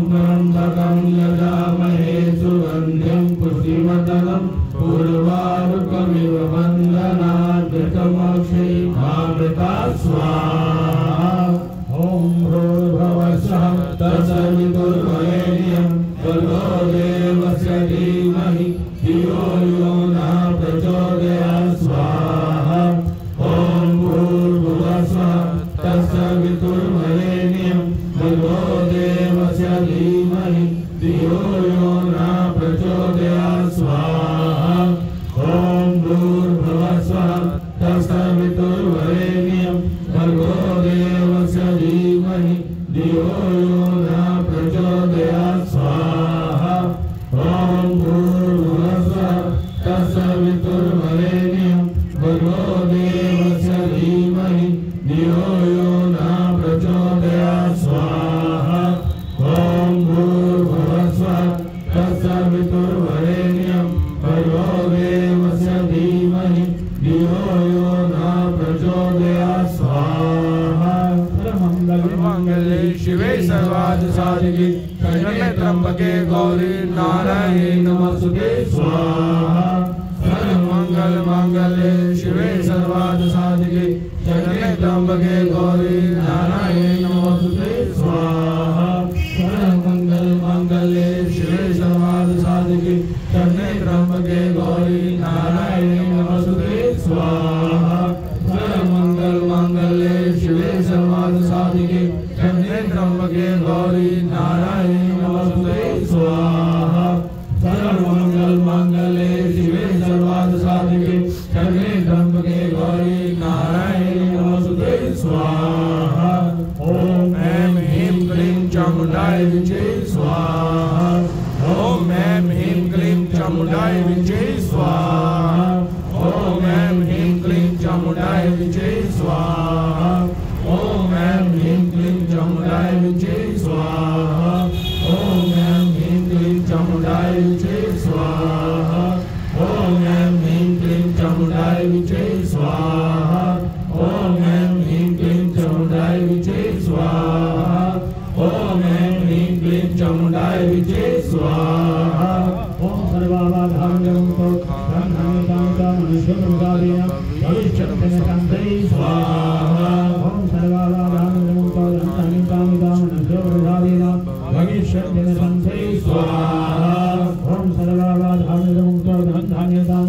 त्र्यम्बकं यजामहे सुगन्धिं पुष्टिवर्धनम् उर्वारुकमिव वन्दनात् घृतमक्षयमामृता स्वाहा। ॐ भूर्भुवः स्वः तत्सवितुर्वरेण्यं भर्गो देवस्य धीमहि धियो यो नः प्रचोदयात् स्वाहा। ॐ भूर्भुवः स्वः तत्सवितुर्वरेण्यं भर्गो देवस्य धीमहि धियो यो नः प्रचोदयात् स्वाहा। ॐ भूर्भुवः स्वः तत्सवितुर्वरेण्यं भर्गो देवस्य धीमहि धियो यो नः प्रचोदयात् स्वाहा। ॐ भूर्भुवः स्वः तत्सवितुर्वरेण्यं भर्गो देवस्य धीमहि धियो यो नः प्रचोदयात् स्वाहा। ॐ भूर्भुवः स्वः तत्सवितुर्वरेण्यं भर्गो देवस्य धीमहि धियो यो नः प्रचोदयात् स्वाहा। सर्वमंगले शिवे सर्वार्थ साधिके शरण्ये त्र्यंबके गौरी नारायणी नमोस्तुते स्वाहा। सर्वमंगल मांगल्ये शिवे सर्वार्थ साधिके शरण्ये त्र्यंबके गौरी नारायणी नमोस्तुते स्वाहा। सर्वमंगल मांगल्ये शिवे सर्वार्थ साधिके शरण्ये त्र्यंबके गौरी नारायणी नमोस्तुते स्वाहा। सर्वमंगल मांगल्ये शिवे सर्वार्थ साधिके शरण्ये त्र्यंबके गौरी नारायणी नमोस्तुते स्वाहा। सर्वमंगल मांगल्ये शिवे सर्वार्थ साधिके शरण्ये त्र्यंबके गौरी नारायणी नमोस्तुते स्वाहा। ओम ऐं ह्रीं क्लीं चामुंडाय विचे स्वाहा। ओम ऐं ह्रीं क्लीं चामुंडाय विचे स्वाहा। ओम ऐं ह्रीं क्लीं चामुंडाय विचे स्वाहा। ओम ऐं ह्रीं क्लीं चामुंडाय विचे स्वाहा। ओम ऐं ह्रीं क्लीं चामुंडाय विचे स्वाहा। ओम ऐं ह्रीं क्लीं चामुंडाय विचे स्वाहा। ओम ऐं ह्रीं क्लीं चामुंडाय विचे स्वाहा। ओम ऐं ह्रीं क्लीं चामुंडाय विचे स्वाहा। ओम सर्वाधारमुक्तो ब्रह्मणेतां मनुष्यमृगादीनां भविष्यत्तमसंते स्वाहा। ओम सर्वाधारमुक्तो ब्रह्मणेतां मनुष्यमृगादीनां भविष्यत्तमसंते स्वाहा। ओम सर्वाधारमुक्तो ब्रह्मणेतां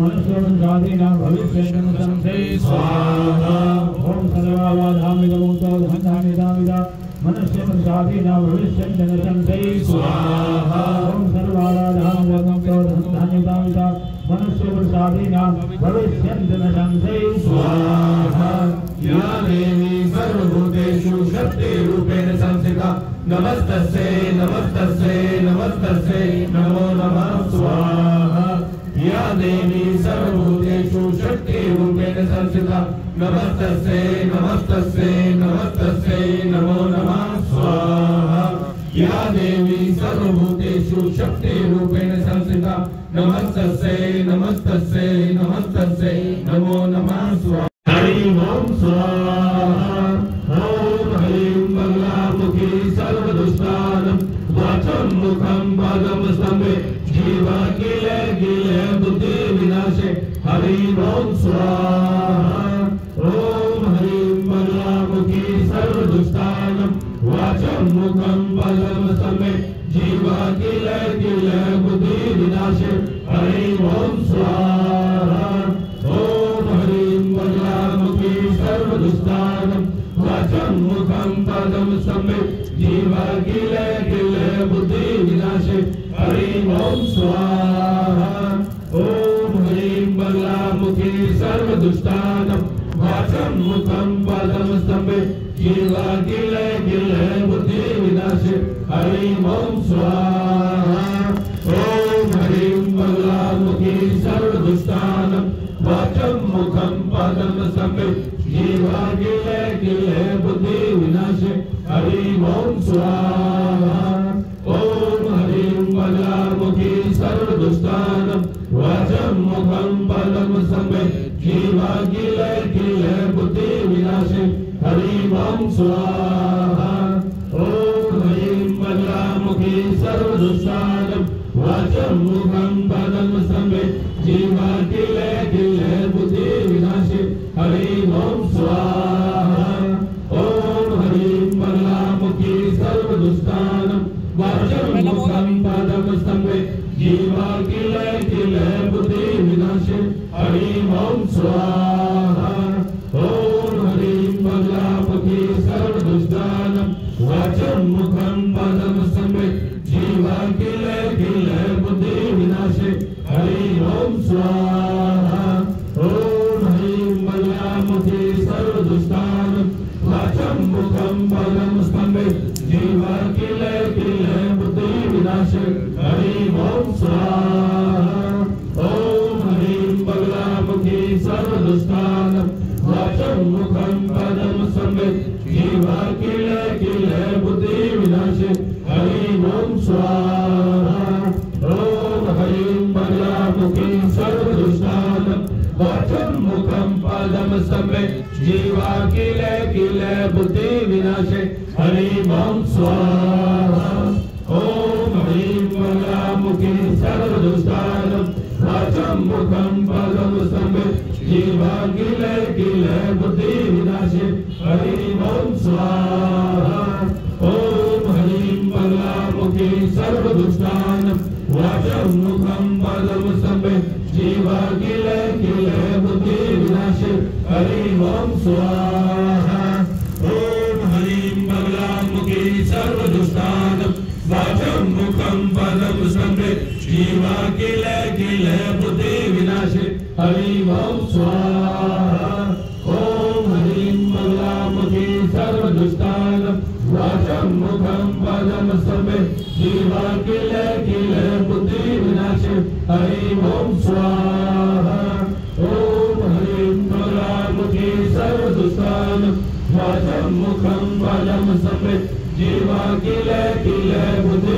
मनुष्यमृगादीनां भविष्यत्तमसंते स्वाहा। ओम सर्वाधारमुक्तो ब्रह्मणेतां मनुष्यमृगादीनां भविष्यत्तमसंते स्वाहा। ओम सर्वाधारमुक्तो ब्रह्मणेतां मनुष्यमृगादीनां भविष्यत्तमसंते स्वाहा। या देवी सर्वभूतेषु शक्तिरूपेण संस्थिता नमस्तस्यै नमस्तस्यै नमस्तस्यै नमो नमः स्वाहा। या देवी सर्वभूतेषु शक्तिरूपेण संस्थिता नमस्तस्यै नमस्तस्यै नमस्तस्यै नमो नमः स्वाहा। या देवी सर्वभूतेषु शक्तिरूपेण संस्थिता नमस्तस्यै नमस्तस्यै नमस्तस्यै नमो नमः स्वाहा। हरि ओम स्वाहा। ओम ह्रीं मंगलामुखी सर्वदुष्टानं वाचं मुखं पादं स्तंभे जीवा किले किले बुद्धि विनाशे हरि ओम स्वाहा। ओम ह्रीं मंगलामुखी सर्वदुष्टानं वाचं मुखं पादं स्तंभे जीवा किले किले बुद्धि विनाशे हरि ओम स्वाहा। ओम ह्रीं मंगलामुखी सर्वदुष्टानं वाचं मुखं पादं स्तंभे जीवा किले किले बुद्धि विनाशे हरि ओम स्वाहा। ओम ह्रीं मंगलामुखी सर्वदुष्टानं वाचं मुखं पादं स्तंभे जीवा किले किले बुद्धि विनाशे हरि ओम स्वाहा। ओम ह्रीं मंगलामुखी सर्वदुष्टानं वाचं मुखं पादं स्तंभे जीवा किले किले बुद्धि विनाशे हरि ओम स्वाहा। ओम ह्रीं मंगलामुखी सर्वदुष्टानं वाचं मुखं पादं स्तंभे जीवा किले किले बुद्धि विनाशे हरि ओम स्वाहा। ओम ह्रीं मंगला बगलामुखी सर्वदुष्टानं वाचं मुखं पदं संवेद जीवा किले किले बुद्धि विनाशे हरि ओम स्वाहा ओम हरिं बगलामुखी सर्वदुष्टानं वाचं मुखं पदं संवेद जीवा किले किले बुद्धि विनाशे हरि ओम स्वाहा ओम हरिं बगलामुखी सर्वदुष्टानं वाचं मुखं पदं संवेद जीवा किले किले बुद्धि विनाशे हरि ओम स्वाहा ओम हरिं बगलामुखी सर्वदुष्टानं वाचं मुखं पदं संवेद जीवा किले किले बुद्धि विनाशे हरि ओम स्वाहा ओम हरिं बगलामुखी सर्वदुष्टानं वाचं मुखं पदं संवेद जीवा किले किले बुद्धि विनाशे हरि ओम स्वाहा ओम हरिं बगलामुखी सर्वदुष्टानं वाचं मुखं पदं संवेद जीवा किले किले बुद्धि विनाशे हरि ओम स्वाहा ओम हरिं बगलामुखी सर्वदुष्टानं वाचं मुखं पदं संवेद जीवा किले किले बुद्धि विनाशे हरि ओम स्वाहा ओम हरिं बगलामुखी सर्वदुष्टानं वाचं मुखं पदं संवेद जीवा किले किले बुद्धि विनाशे हरि ओम स्वाहा ओम हरिं बगलामुखी सर्वदुष्टानं वाचं मुखं पदं संवेद जीवा किले किले बुद्धि विनाशे हरि ओम स्वाहा ओम हरिं बगलामुखी सर्वदुष्टानं वाचं मुखं पदं संवेद जीवा किले किले बुद्धि विनाशे हरि ओम स्वाहा ओम हरिं बगलामुखी सर्वदुष्टानं वाचं मुखं पदं संवेद जीवा किले किले बुद्धि